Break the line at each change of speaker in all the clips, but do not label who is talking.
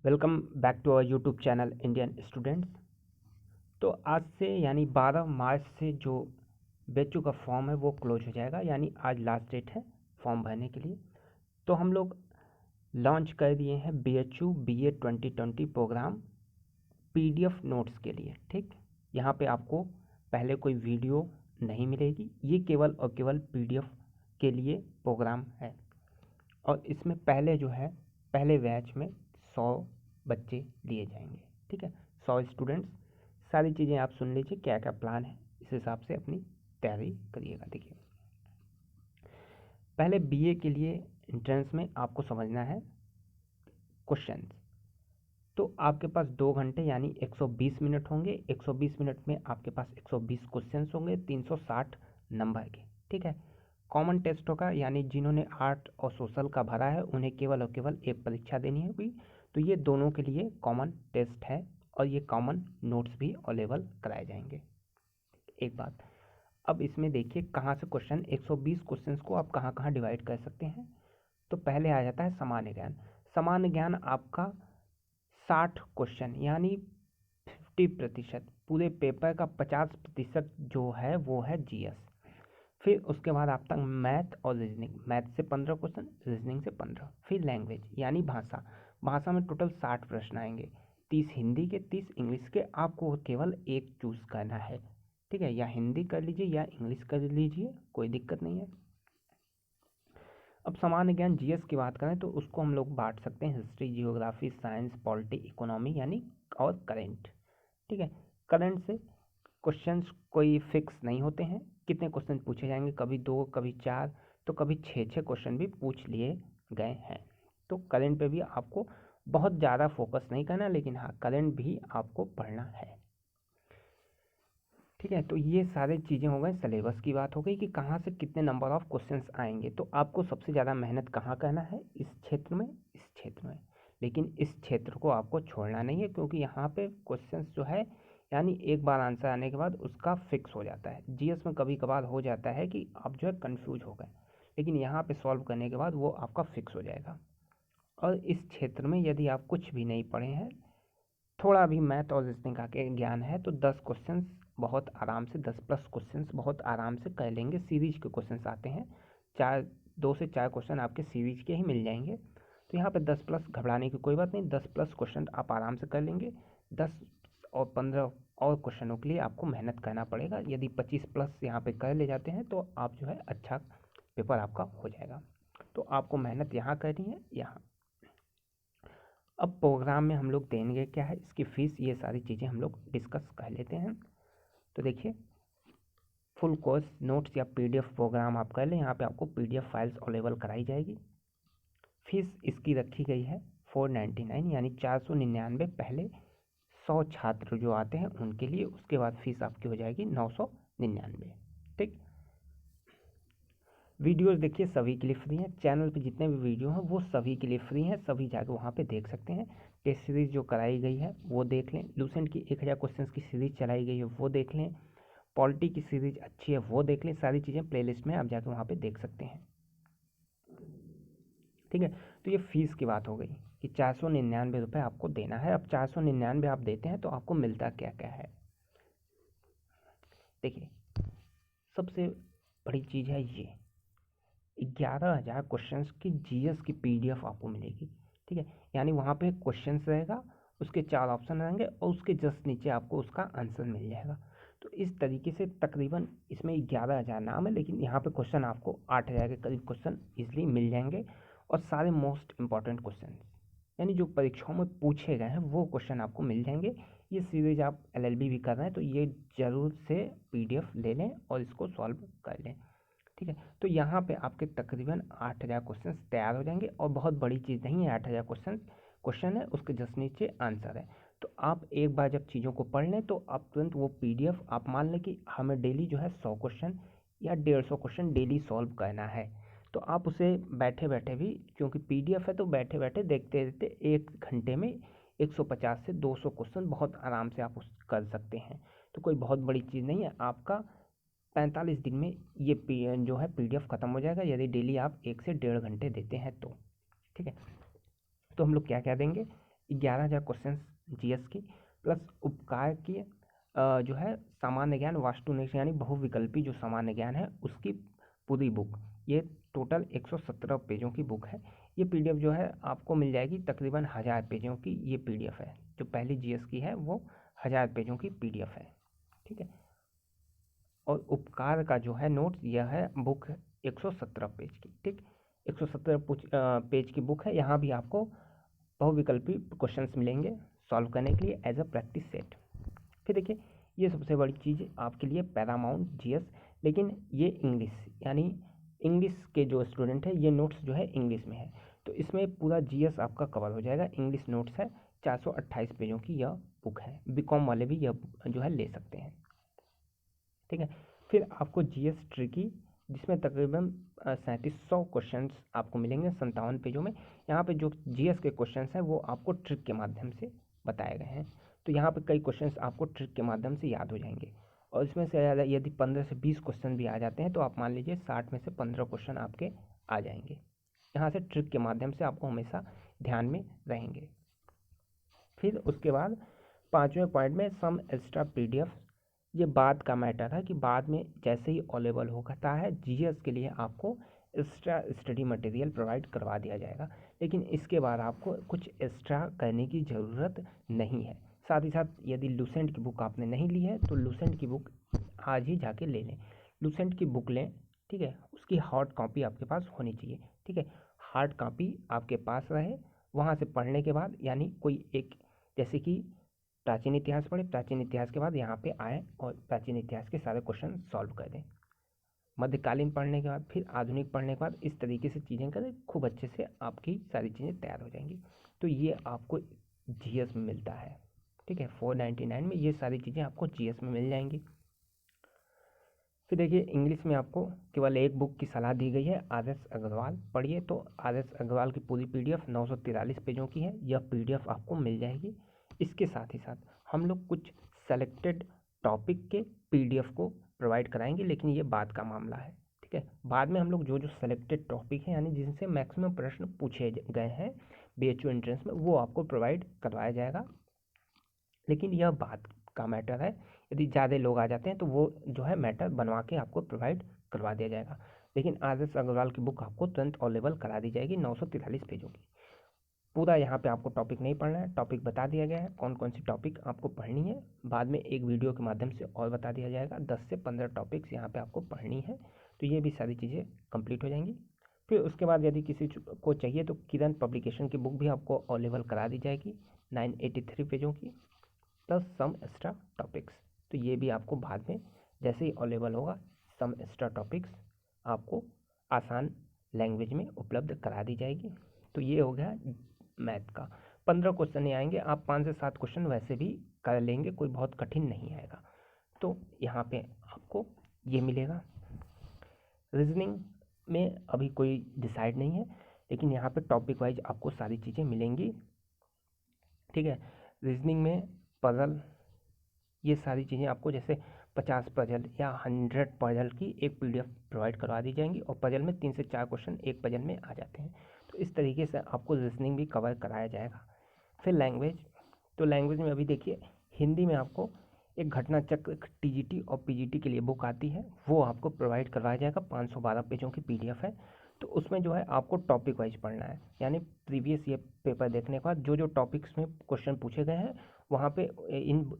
Welcome back to our YouTube channel Indian students. तो आज से यानी 12 मार्च से जो BHU का फॉर्म है वो क्लोज हो जाएगा, यानी आज लास्ट डेट है फॉर्म भरने के लिए। तो हम लोग लॉन्च कर दिए हैं BHU BA 2020 program PDF notes के लिए। ठीक, यहाँ पे आपको पहले कोई वीडियो नहीं मिलेगी, ये केवल और केवल PDF के लिए प्रोग्राम है। और इसमें पहले जो है पहले बैच में 100 बच्चे लिए जाएंगे। ठीक है, 100 स्टूडेंट्स। सारी चीज़ें आप सुन लीजिए, क्या क्या प्लान है, इस हिसाब से अपनी तैयारी करिएगा। देखिए, पहले BA के लिए एंट्रेंस में आपको समझना है क्वेश्चंस। तो आपके पास 2 घंटे यानी 120 मिनट होंगे। 120 मिनट में आपके पास 120 क्वेश्चंस होंगे 360 नंबर के। ठीक है, कॉमन टेस्ट होगा, यानी जिन्होंने आर्ट और सोशल का भरा है उन्हें केवल और केवल एक परीक्षा देनी होगी। तो ये दोनों के लिए कॉमन टेस्ट है और ये कॉमन नोट्स भी अवेलेबल कराए जाएंगे। एक बात, अब इसमें देखिए कहाँ से क्वेश्चन, 120 क्वेश्चंस को आप कहाँ कहाँ डिवाइड कर सकते हैं। तो पहले आ जाता है सामान्य ज्ञान। सामान्य ज्ञान आपका 60 क्वेश्चन यानी 50%, पूरे पेपर का 50% जो है वो है GS। फिर उसके बाद आपका मैथ और रीजनिंग, मैथ से 15 क्वेश्चन, रीजनिंग से 15। फिर लैंग्वेज यानी भाषा, भाषा में टोटल 60 प्रश्न आएंगे, 30 हिंदी के, 30 इंग्लिश के। आपको केवल एक चूज करना है। ठीक है, या हिंदी कर लीजिए या इंग्लिश कर लीजिए, कोई दिक्कत नहीं है। अब सामान्य ज्ञान GS की बात करें तो उसको हम लोग बांट सकते हैं history, geography, science, polity, economy यानी और करेंट। ठीक है, करंट से क्वेश्चंस कोई फिक्स नहीं होते हैं, कितने क्वेश्चन पूछे जाएंगे, कभी 2, कभी 4, तो कभी 6 क्वेश्चन भी पूछ लिए गए हैं। तो करंट पे भी आपको बहुत ज़्यादा फोकस नहीं करना, लेकिन हाँ करंट भी आपको पढ़ना है। ठीक है, तो ये सारी चीज़ें हो गई, सिलेबस की बात हो गई कि कहाँ से कितने नंबर ऑफ क्वेश्चंस आएंगे। तो आपको सबसे ज़्यादा मेहनत कहाँ करना है, इस क्षेत्र में, इस क्षेत्र में। लेकिन इस क्षेत्र को आपको छोड़ना नहीं है, क्योंकि यहाँ पे क्वेश्चंस जो है यानी एक बार आंसर आने के बाद उसका फिक्स हो जाता है। GS में कभी कभार हो जाता है कि आप जो है कन्फ्यूज हो गए, लेकिन यहाँ पे सॉल्व करने के बाद वो आपका फिक्स हो जाएगा। और इस क्षेत्र में यदि आप कुछ भी नहीं पढ़े हैं, थोड़ा भी मैथ और रीजनिंग का ज्ञान है, तो 10 क्वेश्चंस बहुत आराम से, 10+ क्वेश्चंस बहुत आराम से कर लेंगे। सीरीज के क्वेश्चंस आते हैं, 2 से 4 क्वेश्चन आपके सीरीज के ही मिल जाएंगे। तो यहाँ पे 10+, घबराने की कोई बात नहीं, 10+ क्वेश्चन आप आराम से कर लेंगे। 10 और 15 और क्वेश्चनों के लिए आपको मेहनत करना पड़ेगा। यदि 25+ यहाँ पे कर ले जाते हैं तो आप जो है अच्छा पेपर आपका हो जाएगा। तो आपको मेहनत यहाँ करनी है, यहाँ। अब प्रोग्राम में हम लोग देंगे क्या है, इसकी फ़ीस, ये सारी चीज़ें हम लोग डिस्कस कर लेते हैं। तो देखिए, फुल कोर्स नोट्स या PDF प्रोग्राम आप कर लें, यहाँ पे आपको PDF फाइल्स अवेलेबल कराई जाएगी। फीस इसकी रखी गई है 499 यानी 499 पहले 100 छात्र जो आते हैं उनके लिए। उसके बाद फीस आपकी हो जाएगी 999। ठीक, वीडियोस देखिए सभी के लिए फ्री हैं। चैनल पे जितने भी वीडियो हैं वो सभी के लिए फ्री हैं, सभी जाके वहाँ पे देख सकते हैं। टेस्ट सीरीज़ जो कराई गई है वो देख लें, लूसेंट की 1000 क्वेश्चंस की सीरीज़ चलाई गई है वो देख लें, पॉलिटी की सीरीज़ अच्छी है वो देख लें। सारी चीज़ें प्लेलिस्ट में आप जाके वहाँ पे देख सकते हैं। ठीक है, तो ये फ़ीस की बात हो गई कि 499 रुपये आपको देना है। अब 499 आप देते हैं तो आपको मिलता क्या क्या है। देखिए, सबसे बड़ी चीज़ है ये 11,000 क्वेश्चंस की GS की PDF आपको मिलेगी। ठीक है, यानी वहाँ पे क्वेश्चंस रहेगा, उसके 4 ऑप्शन रहेंगे और उसके जस्ट नीचे आपको उसका आंसर मिल जाएगा। तो इस तरीके से तकरीबन इसमें 11,000 नाम है, लेकिन यहाँ पे क्वेश्चन आपको 8,000 के करीब क्वेश्चन ईजिली मिल जाएंगे। और सारे मोस्ट इम्पॉर्टेंट क्वेश्चन यानी जो परीक्षाओं में पूछे गए हैं वो क्वेश्चन आपको मिल जाएंगे। ये सीरीज आप LLB भी कर रहे हैं तो ये ज़रूर से PDF ले लें और इसको सॉल्व कर लें। ठीक है, तो यहाँ पे आपके तकरीबन 8,000 क्वेश्चन तैयार हो जाएंगे। और बहुत बड़ी चीज़ नहीं है, 8,000 क्वेश्चन है, उसके जस्ट नीचे आंसर है। तो आप एक बार जब चीज़ों को पढ़ लें तो आप तुरंत वो PDF, आप मान लें कि हमें डेली जो है 100 क्वेश्चन या 150 क्वेश्चन डेली सॉल्व करना है, तो आप उसे बैठे बैठे भी, क्योंकि PDF है तो बैठे बैठे देखते देखते 1 घंटे में 150 से 200 क्वेश्चन बहुत आराम से आप उस कर सकते हैं। तो कोई बहुत बड़ी चीज़ नहीं है। आपका 45 दिन में ये जो है PDF ख़त्म हो जाएगा, यदि डेली आप 1 से 1.5 घंटे देते हैं तो। ठीक है, तो हम लोग क्या क्या देंगे, 11,000 क्वेश्चन जीएस की प्लस उपकार की जो है सामान्य ज्ञान वास्तुनिष्ठ यानी बहुविकल्पी जो सामान्य ज्ञान है उसकी पूरी बुक, ये टोटल 117 पेजों की बुक है। ये पीडीएफ जो है आपको मिल जाएगी तकरीबन 1000 पेजों की ये पीडीएफ है। जो पहली जीएस की है वो 1000 पेजों की पीडीएफ है, ठीक है। और उपकार का जो है नोट्स यह है बुक 117 पेज की, ठीक। 117 पेज की बुक है। यहाँ भी आपको बहुविकल्पी क्वेश्चंस मिलेंगे सॉल्व करने के लिए एज अ प्रैक्टिस सेट। फिर देखिए ये सबसे बड़ी चीज़ आपके लिए पैरामाउंट जीएस, लेकिन ये इंग्लिश यानी इंग्लिश के जो स्टूडेंट है ये नोट्स जो है इंग्लिश में है, तो इसमें पूरा जीएस आपका कवर हो जाएगा। इंग्लिश नोट्स है 428 पेजों की यह बुक है। बीकॉम वाले भी यह जो है ले सकते हैं, ठीक है। फिर आपको जीएस ट्रिकी जिसमें तकरीबन 3700 क्वेश्चंस आपको मिलेंगे 57 पेजों में। यहाँ पे जो जीएस के क्वेश्चंस हैं वो आपको ट्रिक के माध्यम से बताए गए हैं, तो यहाँ पे कई क्वेश्चंस आपको ट्रिक के माध्यम से याद हो जाएंगे। और इसमें से यदि 15 से 20 क्वेश्चन भी आ जाते हैं तो आप मान लीजिए 60 में से 15 क्वेश्चन आपके आ जाएंगे। यहाँ से ट्रिक के माध्यम से आपको हमेशा ध्यान में रहेंगे। फिर उसके बाद 5वें पॉइंट में सम एक्स्ट्रा पीडीएफ, ये बाद का मैटर है कि बाद में जैसे ही अवेलेबल होता है जीएस के लिए आपको एक्स्ट्रा स्टडी मटेरियल प्रोवाइड करवा दिया जाएगा, लेकिन इसके बाद आपको कुछ एक्स्ट्रा करने की ज़रूरत नहीं है। साथ ही साथ यदि लूसेंट की बुक आपने नहीं ली है तो लूसेंट की बुक आज ही जाके ले लें। लूसेंट की बुक लें, ठीक है। उसकी हार्ड कॉपी आपके पास होनी चाहिए, ठीक है। हार्ड कॉपी आपके पास रहे, वहाँ से पढ़ने के बाद यानी कोई एक जैसे कि प्राचीन इतिहास पढ़े, प्राचीन इतिहास के बाद यहाँ पे आए और प्राचीन इतिहास के सारे क्वेश्चन सॉल्व कर दें। मध्यकालीन पढ़ने के बाद फिर आधुनिक पढ़ने के बाद इस तरीके से चीज़ें करें, खूब अच्छे से आपकी सारी चीज़ें तैयार हो जाएंगी। तो ये आपको जीएस में मिलता है, ठीक है। 499 में ये सारी चीज़ें आपको जीएस में मिल जाएंगी। फिर देखिए इंग्लिश में आपको केवल एक बुक की सलाह दी गई है, आर.एस. अग्रवाल पढ़िए। तो आर.एस. अग्रवाल की पूरी पीडीएफ 943 पेजों की है, यह पीडीएफ आपको मिल जाएगी। इसके साथ ही साथ हम लोग कुछ सेलेक्टेड टॉपिक के पीडीएफ को प्रोवाइड कराएंगे, लेकिन ये बाद का मामला है, ठीक है। बाद में हम लोग जो जो सेलेक्टेड टॉपिक हैं यानी जिनसे मैक्सिमम प्रश्न पूछे गए हैं बीएचयू एंट्रेंस में वो आपको प्रोवाइड करवाया जाएगा, लेकिन यह बात का मैटर है। यदि ज़्यादा लोग आ जाते हैं तो वो जो है मैटर बनवा के आपको प्रोवाइड करवा दिया जाएगा, लेकिन आर.एस. अग्रवाल की बुक आपको तुरंत अवेलेबल करा दी जाएगी 943 पेजों की। पूरा यहाँ पे आपको टॉपिक नहीं पढ़ना है, टॉपिक बता दिया गया है कौन कौन सी टॉपिक आपको पढ़नी है। बाद में एक वीडियो के माध्यम से और बता दिया जाएगा 10 से 15 टॉपिक्स यहाँ पे आपको पढ़नी है, तो ये भी सारी चीज़ें कंप्लीट हो जाएंगी। फिर उसके बाद यदि किसी को चाहिए तो किरण पब्लिकेशन की बुक भी आपको अवेलेबल करा दी जाएगी 983 पेजों की प्लस सम एक्स्ट्रा टॉपिक्स। तो ये भी आपको बाद में जैसे ही अवेलेबल होगा सम एक्स्ट्रा टॉपिक्स आपको आसान लैंग्वेज में उपलब्ध करा दी जाएगी। तो ये हो गया मैथ का। 15 क्वेश्चन नहीं आएंगे, आप 5 से 7 क्वेश्चन वैसे भी कर लेंगे, कोई बहुत कठिन नहीं आएगा। तो यहाँ पे आपको ये मिलेगा। रीजनिंग में अभी कोई डिसाइड नहीं है, लेकिन यहाँ पे टॉपिक वाइज आपको सारी चीज़ें मिलेंगी, ठीक है। रीजनिंग में पजल, ये सारी चीज़ें आपको जैसे 50 पजल या 100 पजल की एक पीडीएफ प्रोवाइड करवा दी जाएंगी, और पजल में 3 से 4 क्वेश्चन एक पजल में आ जाते हैं। तो इस तरीके से आपको रीजनिंग भी कवर कराया जाएगा। फिर लैंग्वेज, तो लैंग्वेज में अभी देखिए हिंदी में आपको एक घटना चक्र टीजीटी और पीजीटी के लिए बुक आती है, वो आपको प्रोवाइड करवाया जाएगा। 512 पेजों की पीडीएफ है। तो उसमें जो है आपको टॉपिक वाइज पढ़ना है, यानी प्रीवियस ईयर पेपर देखने के बाद जो जो टॉपिक्स में क्वेश्चन पूछे गए हैं वहाँ पे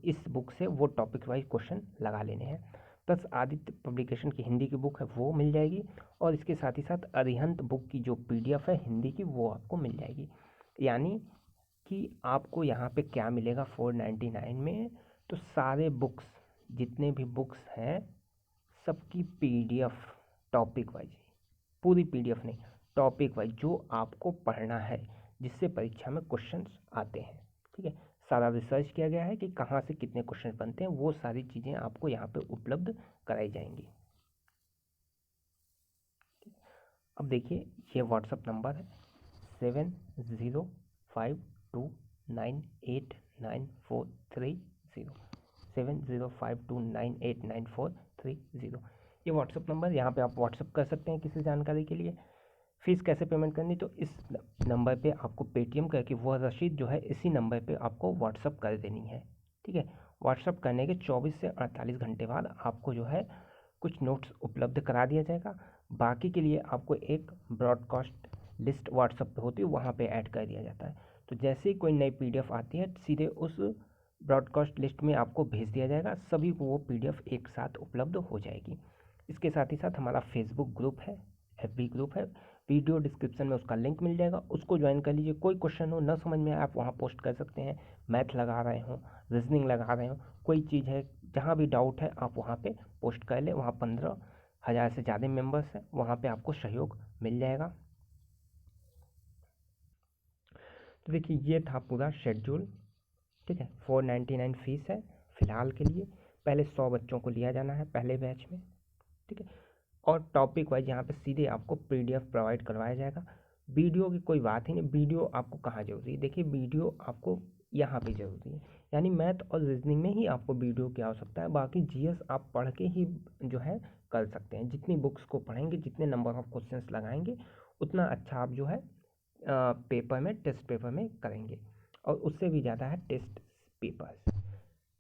इस बुक से वो टॉपिक वाइज क्वेश्चन लगा लेने हैं। प्लस आदित्य पब्लिकेशन की हिंदी की बुक है वो मिल जाएगी, और इसके साथ ही साथ अरिहंत बुक की जो पीडीएफ है हिंदी की वो आपको मिल जाएगी। यानी कि आपको यहाँ पे क्या मिलेगा 499 में, तो सारे बुक्स जितने भी बुक्स हैं सबकी पीडीएफ टॉपिक वाइज, पूरी पीडीएफ नहीं, टॉपिक वाइज जो आपको पढ़ना है जिससे परीक्षा में क्वेश्चंस आते हैं, ठीक है। सारा रिसर्च किया गया है कि कहाँ से कितने क्वेश्चन बनते हैं, वो सारी चीज़ें आपको यहाँ पे उपलब्ध कराई जाएंगी। अब देखिए ये व्हाट्सअप नंबर है 7052989430, 7052989430। ये व्हाट्सअप नंबर, यहाँ पे आप व्हाट्सअप कर सकते हैं किसी जानकारी के लिए। फ़ीस कैसे पेमेंट करनी, तो इस नंबर पे आपको पेटीएम करके वह रसीद जो है इसी नंबर पे आपको व्हाट्सअप कर देनी है। ठीक है, व्हाट्सअप करने के 24 से 48 घंटे बाद आपको जो है कुछ नोट्स उपलब्ध करा दिया जाएगा। बाकी के लिए आपको एक ब्रॉडकास्ट लिस्ट व्हाट्सअप पे होती है, वहाँ पे ऐड कर दिया जाता है। तो जैसे ही कोई नई पीडीएफ आती है सीधे उस ब्रॉडकास्ट लिस्ट में आपको भेज दिया जाएगा, सभी को वो पीडीएफ एक साथ उपलब्ध हो जाएगी। इसके साथ ही साथ हमारा फेसबुक ग्रुप है, एफबी ग्रुप है, वीडियो डिस्क्रिप्शन में उसका लिंक मिल जाएगा, उसको ज्वाइन कर लीजिए। कोई क्वेश्चन हो न समझ में आए आप वहाँ पोस्ट कर सकते हैं, मैथ लगा रहे हो, रीजनिंग लगा रहे हो, कोई चीज़ है, जहाँ भी डाउट है आप वहाँ पे पोस्ट कर लें। वहाँ 15,000 से ज़्यादा मेंबर्स हैं, वहाँ पे आपको सहयोग मिल जाएगा। तो देखिए ये था पूरा शेड्यूल। ठीक है, 499 फीस है फ़िलहाल के लिए। पहले 100 बच्चों को लिया जाना है पहले बैच में। ठीक है, और टॉपिक वाइज यहाँ पे सीधे आपको पीडीएफ प्रोवाइड करवाया जाएगा। वीडियो की कोई बात ही नहीं, वीडियो आपको कहाँ ज़रूरी है, देखिए वीडियो आपको यहाँ पे ज़रूरी है, यानी मैथ और रीजनिंग में ही आपको वीडियो की आवश्यकता है। बाकी जीएस आप पढ़ के ही जो है कर सकते हैं। जितनी बुक्स को पढ़ेंगे, जितने नंबर ऑफ क्वेश्चंस लगाएंगे, उतना अच्छा आप जो है पेपर में, टेस्ट पेपर में करेंगे। और उससे भी ज़्यादा है टेस्ट पेपर्स।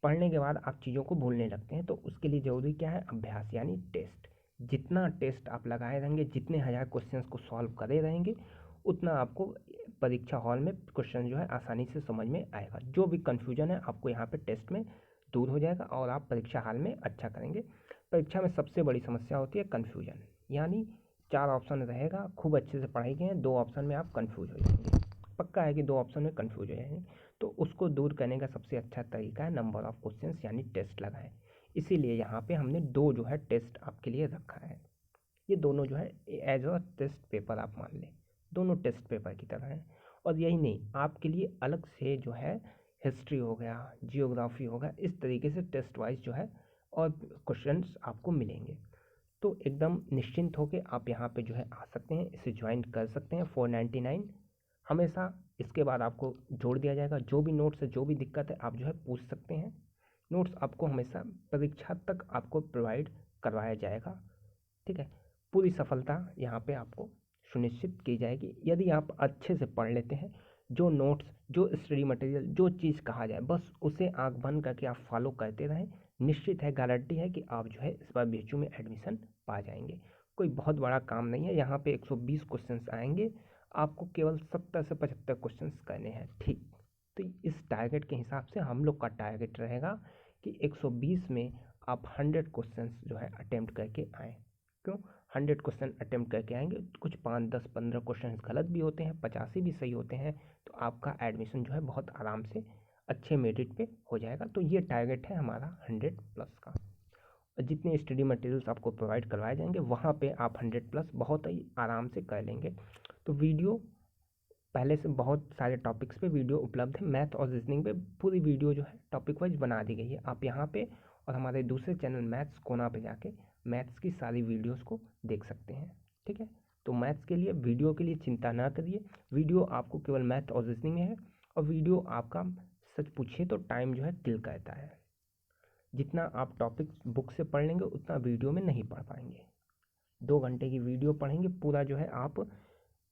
पढ़ने के बाद आप चीज़ों को भूलने लगते हैं, तो उसके लिए ज़रूरी क्या है, अभ्यास यानी टेस्ट। जितना टेस्ट आप लगाए रहेंगे, जितने हज़ार क्वेश्चंस को सॉल्व करे रहेंगे, उतना आपको परीक्षा हॉल में क्वेश्चन जो है आसानी से समझ में आएगा। जो भी कन्फ्यूजन है आपको यहाँ पे टेस्ट में दूर हो जाएगा और आप परीक्षा हॉल में अच्छा करेंगे। परीक्षा में सबसे बड़ी समस्या होती है कन्फ्यूजन, यानी 4 ऑप्शन रहेगा, खूब अच्छे से पढ़ाई गए, 2 ऑप्शन में आप कन्फ्यूज हो जाएंगे। पक्का है कि 2 ऑप्शन में कन्फ्यूज हो जाएंगे। तो उसको दूर करने का सबसे अच्छा तरीका है नंबर ऑफ क्वेश्चंस यानी टेस्ट लगाएं। इसीलिए यहाँ पे हमने 2 जो है टेस्ट आपके लिए रखा है। ये दोनों जो है एज अ टेस्ट पेपर आप मान लें, दोनों टेस्ट पेपर की तरह हैं। और यही नहीं, आपके लिए अलग से जो है हिस्ट्री हो गया, जियोग्राफी हो गया, इस तरीके से टेस्ट वाइज जो है और क्वेश्चंस आपको मिलेंगे। तो एकदम निश्चिंत होकर आप यहाँ पे जो है आ सकते हैं, इसे ज्वाइन कर सकते हैं। 499 हमेशा। इसके बाद आपको जोड़ दिया जाएगा। जो भी नोट्स है, जो भी दिक्कत है, आप जो है पूछ सकते हैं। नोट्स आपको हमेशा परीक्षा तक आपको प्रोवाइड करवाया जाएगा। ठीक है, पूरी सफलता यहाँ पे आपको सुनिश्चित की जाएगी यदि आप अच्छे से पढ़ लेते हैं। जो नोट्स, जो स्टडी मटेरियल, जो चीज़ कहा जाए बस उसे आंख बंद करके आप फॉलो करते रहें। निश्चित है, गारंटी है कि आप जो है इस बार बीएचयू में एडमिशन पा जाएंगे। कोई बहुत बड़ा काम नहीं है। यहाँ पे 120 क्वेश्चंस आएंगे, आपको केवल 70 से 75 क्वेश्चंस करने हैं। ठीक, तो इस टारगेट के हिसाब से हम लोग का टारगेट रहेगा कि 120 में आप 100 क्वेश्चंस जो है अटेम्प्ट करके आएँ। क्यों 100 क्वेश्चन अटेम्प्ट करके आएंगे, कुछ 5, 10, 15 क्वेश्चन गलत भी होते हैं, 85 भी सही होते हैं, तो आपका एडमिशन जो है बहुत आराम से अच्छे मेरिट पे हो जाएगा। तो ये टारगेट है हमारा 100 प्लस का। और जितने स्टडी मटेरियल्स आपको प्रोवाइड करवाए जाएंगे, वहाँ पे आप 100 प्लस बहुत ही आराम से कर लेंगे। तो वीडियो पहले से बहुत सारे टॉपिक्स पे वीडियो उपलब्ध है। मैथ और रीजनिंग पे पूरी वीडियो जो है टॉपिक वाइज बना दी गई है। आप यहाँ पे और हमारे दूसरे चैनल मैथ्स कोना पे जाके मैथ्स की सारी वीडियोस को देख सकते हैं। ठीक है, तो मैथ्स के लिए, वीडियो के लिए चिंता ना करिए। वीडियो आपको केवल मैथ और रीजनिंग में है, और वीडियो आपका सच पूछिए तो टाइम जो है किल करता है। जितना आप टॉपिक बुक से पढ़ लेंगे उतना वीडियो में नहीं पढ़ पाएंगे। 2 घंटे की वीडियो पढ़ेंगे, पूरा जो है आप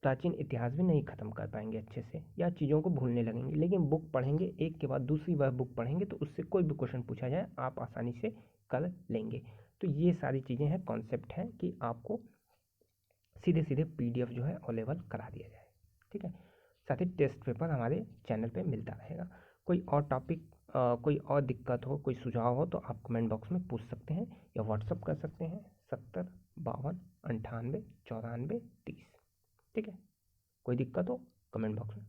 प्राचीन इतिहास भी नहीं ख़त्म कर पाएंगे अच्छे से, या चीज़ों को भूलने लगेंगे। लेकिन बुक पढ़ेंगे, एक के बाद दूसरी बार बुक पढ़ेंगे, तो उससे कोई भी क्वेश्चन पूछा जाए आप आसानी से कर लेंगे। तो ये सारी चीज़ें हैं, कॉन्सेप्ट हैं कि आपको सीधे सीधे पीडीएफ जो है अवेलेबल करा दिया जाए। ठीक है, साथ ही टेस्ट पेपर हमारे चैनल पे मिलता रहेगा। कोई और टॉपिक, कोई और दिक्कत हो, कोई सुझाव हो, तो आप कमेंट बॉक्स में पूछ सकते हैं या व्हाट्सअप कर सकते हैं 70 52 98 94 30। ठीक है, कोई दिक्कत हो कमेंट बॉक्स में